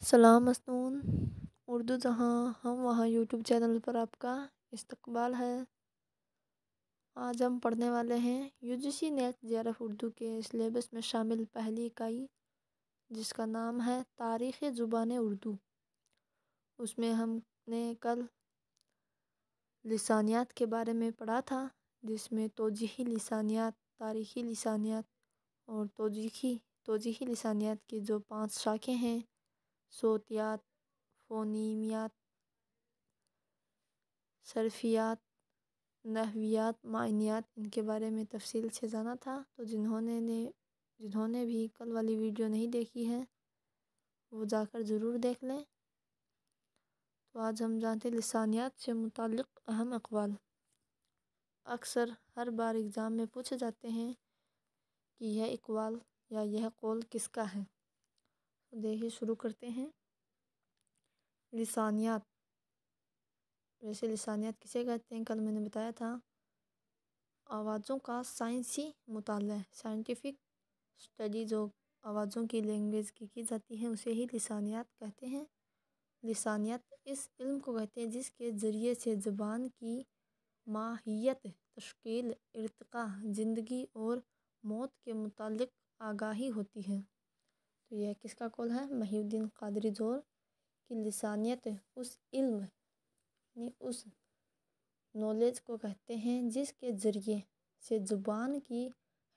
سلام مسنون اردو جہاں ہم وہاں یوٹیوب چینل پر آپ کا استقبال ہے۔ آج ہم پڑھنے والے ہیں UGC نیٹ JRF اردو کے سلیبس میں شامل پہلی اکائی، جس کا نام ہے تاریخ زبان اردو۔ اس میں ہم نے کل لسانیات کے بارے میں پڑھا تھا، جس میں توجیحی لسانیات، تاریخی لسانیات اور توجیحی لسانیات کی جو 5 شاخیں ہیں، صوتیات، فونیمیات، صرفیات، نحویات، معنیات، ان کے بارے میں تفصیل سے جانا تھا۔ تو جنہوں نے بھی کل والی ویڈیو نہیں دیکھی ہے وہ جا کر ضرور دیکھ لیں۔ تو آج ہم جانتے لسانیات سے متعلق اہم اقوال۔ اکثر ہر بار ایگزام میں پوچھے جاتے ہیں کہ یہ اقوال یا یہ قول کس کا ہے۔ تو دیکھیے شروع کرتے ہیں۔ لسانیات، ویسے لسانیات کسے کہتے ہیں کل میں نے بتایا تھا، آوازوں کا سائنسی مطالعہ، سائنٹیفک اسٹڈی جو آوازوں کی لینگویج کی جاتی ہے اسے ہی لسانیات کہتے ہیں۔ لسانیات اس علم کو کہتے ہیں جس کے ذریعے سے زبان کی ماہیت، تشکیل، ارتقاء، زندگی اور موت کے متعلق آگاہی ہوتی ہے۔ تو یہ کس کا قول ہے؟ محی الدین قادری جوہر کی لسانیات اس علم یعنی اس نالج کو کہتے ہیں جس کے ذریعے سے زبان کی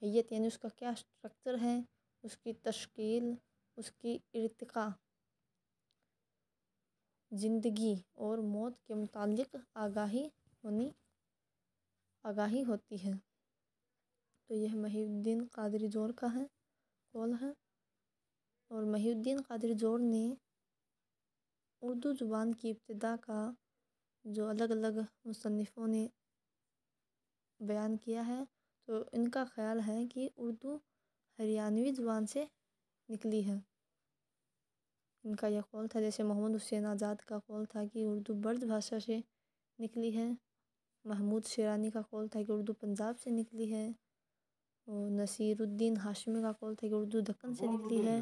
حیت یعنی اس کا کیا اسٹرکچر ہے، اس کی تشکیل، اس کی ارتقاء، زندگی اور موت کے متعلق آگاہی ہوتی ہے۔ تو یہ محی الدین قادری جوہر کا ہے قول ہے۔ اور محی الدین قادری جوہر نے اردو زبان کی ابتدا کا جو الگ الگ مصنفوں نے بیان کیا ہے، تو ان کا خیال ہے کہ اردو ہریانوی زبان سے نکلی ہے۔ ان کا یہ قول تھا، جیسے محمد حسین آزاد کا قول تھا کہ اردو برج بھاشا سے نکلی ہے، محمود شیرانی کا قول تھا کہ اردو پنجاب سے نکلی ہے، اور نصیر الدین ہاشمی کا قول تھا کہ اردو دکن سے نکلی ہے۔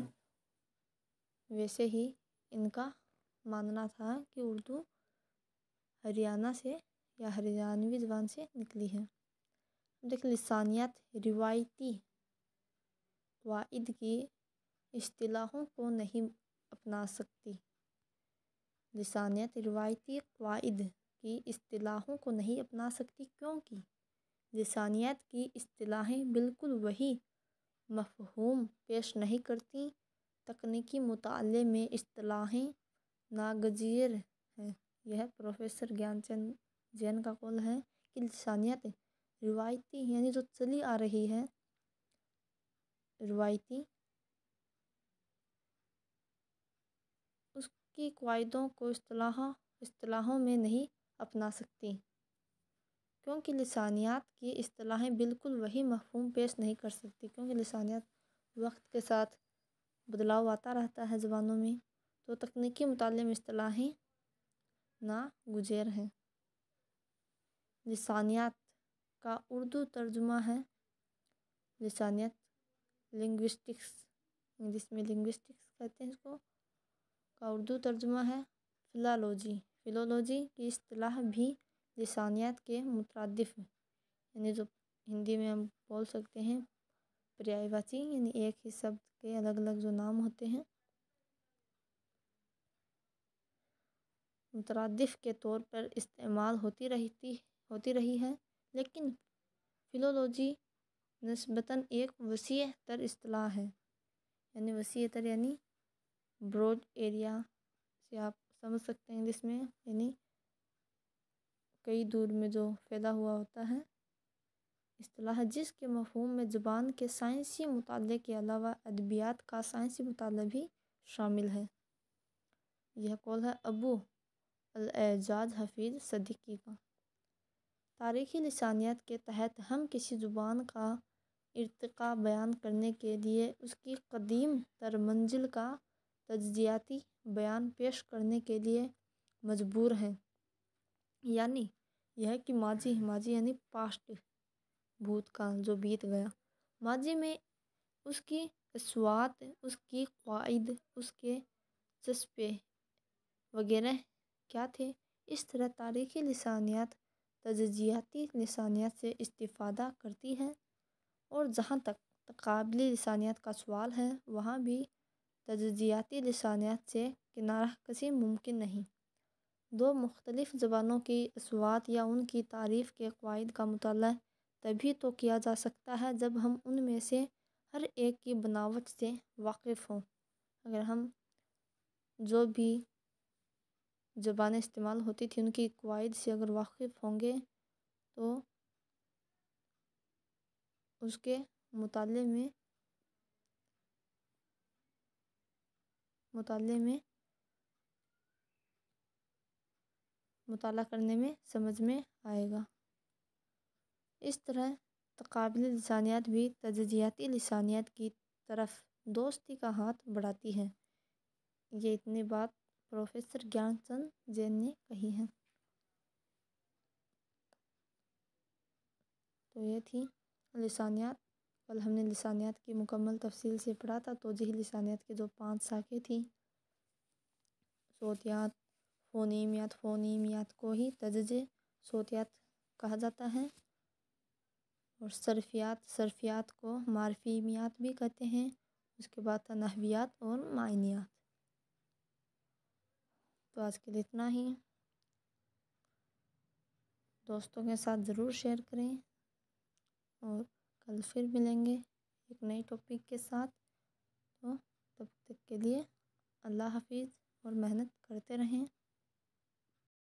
ویسے ہی ان کا ماننا تھا کہ اردو ہریانہ سے یا ہریانوی زبان سے نکلی ہے۔ دیکھ لسانیات روایتی قواعد کی اصطلاحوں کو نہیں اپنا سکتی۔ لسانیات روایتی قواعد کی اصطلاحوں کو نہیں اپنا سکتی کیونکہ لسانیات کی اصطلاحیں بالکل وہی مفہوم پیش نہیں کرتی۔ تکنیکی مطالعے میں اصطلاحیں ناگزیر ہیں۔ یہ پروفیسر گیان چند جین کا قول ہے کہ لسانیات روایتی یعنی جو چلی آ رہی ہے روایتی، اس کی قواعدوں کو اصطلاحوں میں نہیں اپنا سکتی کیونکہ لسانیات کی اصطلاحیں بالکل وہی مفہوم پیش نہیں کر سکتی، کیونکہ لسانیات وقت کے ساتھ بدلاؤ آتا رہتا ہے زبانوں میں، تو تکنیکی مطالعے میں اصطلاحیں ناگزیر ہیں۔ لسانیات کا اردو ترجمہ ہے، لسانیات لنگوسٹکس، انگلش میں لنگوسٹکس کہتے ہیں اس کو، کا اردو ترجمہ ہے فلالوجی۔ فلولوجی کی اصطلاح بھی لسانیات کے مترادف یعنی جو ہندی میں ہم بول سکتے ہیں پریائی واچی، یعنی ایک ہی شبد کے الگ الگ جو نام ہوتے ہیں، مترادف کے طور پر استعمال ہوتی رہی ہے، لیکن فلولوجی نسبتاً ایک وسیع تر اصطلاح ہے، یعنی وسیع تر یعنی براڈ ایریا سے آپ سمجھ سکتے ہیں انگلش میں، یعنی کئی دور میں جو پھیلا ہوا ہوتا ہے اصطلاح، جس کے مفہوم میں زبان کے سائنسی مطالعے کے علاوہ ادبیات کا سائنسی مطالعہ بھی شامل ہے۔ یہ قول ہے ابو الاعجاز حفیظ صدیقی کا۔ تاریخی لسانیات کے تحت ہم کسی زبان کا ارتقاء بیان کرنے کے لیے اس کی قدیم تر منزل کا تجزیاتی بیان پیش کرنے کے لیے مجبور ہیں، یعنی یہ کہ ماضی یعنی پاسٹ، بھوت کال جو بیت گیا، ماضی میں اس کی اصوات، اس کی قواعد، اس کے چسپے وغیرہ کیا تھے؟ اس طرح تاریخی لسانیات تجزیاتی لسانیات سے استفادہ کرتی ہیں، اور جہاں تک تقابلی لسانیات کا سوال ہے وہاں بھی تجزیاتی لسانیات سے کنارہ کشی ممکن نہیں۔ دو مختلف زبانوں کی اصوات یا ان کی تعریف کے قواعد کا مطالعہ تبھی تو کیا جا سکتا ہے جب ہم ان میں سے ہر ایک کی بناوٹ سے واقف ہوں۔ اگر ہم جو بھی زبانیں استعمال ہوتی تھیں ان کی قواعد سے اگر واقف ہوں گے تو اس کے مطالعے میں مطالعہ کرنے میں سمجھ میں آئے گا۔ اس طرح تقابلی لسانیات بھی تجزیاتی لسانیات کی طرف دوستی کا ہاتھ بڑھاتی ہے۔ یہ اتنی بات پروفیسر گیان چند جین نے کہی ہے۔ تو یہ تھی لسانیات۔ کل ہم نے لسانیات کی مکمل تفصیل سے پڑھا تھا۔ توجیہی لسانیات کی جو 5 شاخیں تھیں، صوتیات، فونیمیات، فونیمیات کو ہی تجزیہ صوتیات کہا جاتا ہے، اور صرفیات کو معرفیمیات بھی کہتے ہیں۔ اس کے بعد تھا نحویات اور معنیات۔ تو آج کے لیے اتنا ہی۔ دوستوں کے ساتھ ضرور شیئر کریں، اور کل پھر ملیں گے ایک نئے ٹاپک کے ساتھ۔ تو تب تک کے لیے اللہ حافظ، اور محنت کرتے رہیں۔